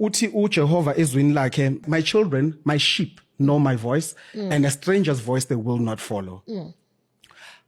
uthi uJehova ezwini lakhe, my children, my sheep know my voice, and a stranger's voice they will not follow.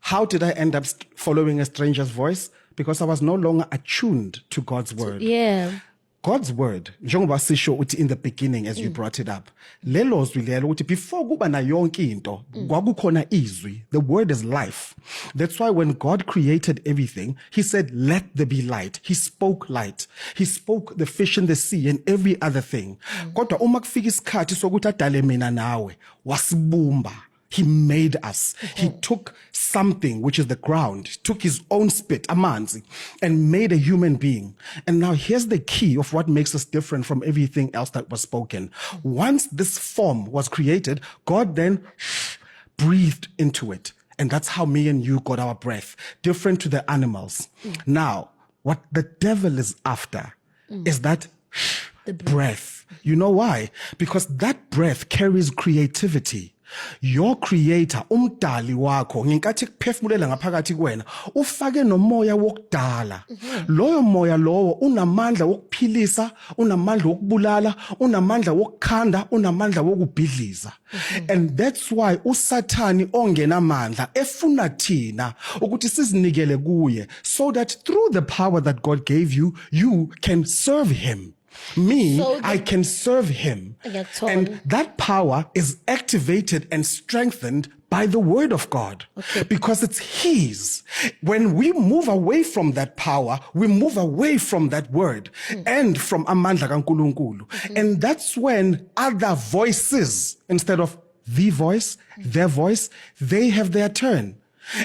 How did I end up following a stranger's voice? Because I was no longer attuned to God's word. Yeah. God's word, njengoba sisho uthi in the beginning as you brought it up, lelo zwi lelo uthi before kuba na yonke into, kwakukhona izwi. The word is life. That's why when God created everything, he said, let there be light. He spoke light. He spoke the fish in the sea and every other thing. Kodwa uma kufika isikhathi sokuthi adale mina nawe, wasibumba. He made us. He took something, which is the ground, took his own spit, amanzi, and made a human being. And now here's the key of what makes us different from everything else that was spoken. Once this form was created, God then breathed into it. And that's how me and you got our breath, different to the animals. Now, what the devil is after is that The breath. You know why? Because that breath carries creativity. Your creator, umdali wakho, ngenkathi kuphefumulela ngaphakathi kuwena, ufake nomoya wokudala. Loyo moya lowo unamandla wokuphilisa, unamandla wokubulala, unamandla wokukhanda, unamandla wokubhidliza. And that's why uSathani ongenamandla efuna thina ukuthi sizinikele kuye, so that through the power that God gave you, you can serve him. I can serve him. And that power is activated and strengthened by the word of God. Because it's his. When we move away from that power, we move away from that word and from amandla kaNkulunkulu. And that's when other voices, instead of the voice, their voice, they have their turn.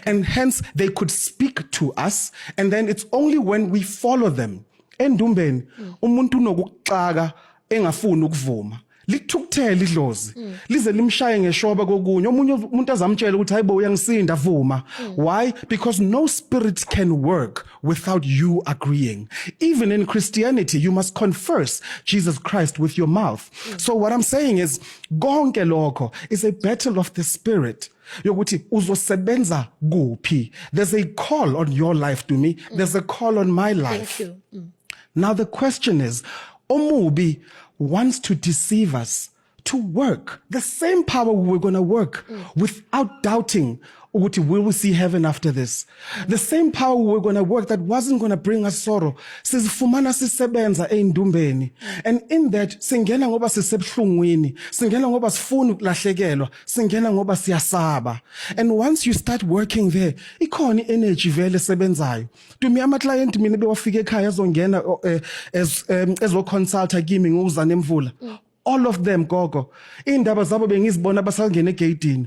And hence they could speak to us. And then it's only when we follow them. Endumbeni umuntu unokuxaka engafuni ukuvuma lithukuthela idlozi lize limshaye ngeshoba kokunye omunye umuntu azamtshela ukuthi hayibo uyangisinda vuma. Why? Because no spirit can work without you agreeing. Even in Christianity you must confess Jesus Christ with your mouth. So what I'm saying is konke lokho is a battle of the spirit. Yokuthi uzosebenza kuphi. There's a call on your life to me. There's a call on my life. Thank you. Now the question is, Omubi wants to deceive us to work. The same power we were going to work without doubting, will we see heaven after this? The same power we were going to work that wasn't going to bring us sorrow. Sizifumana sisebenza eindumbeni. And in that, singena ngoba sisebuhlungwini, singena ngoba sifuna ukulahlekelwa, singena ngoba siyasaba. And once you start working there, ikhona energy vele sebenzayo. Tumi ama-client mina bewafika ekhaya azongena ezo-consulta kimi nguza nemvula. All of them gogo indaba zabo bengizibona basangena egeyidini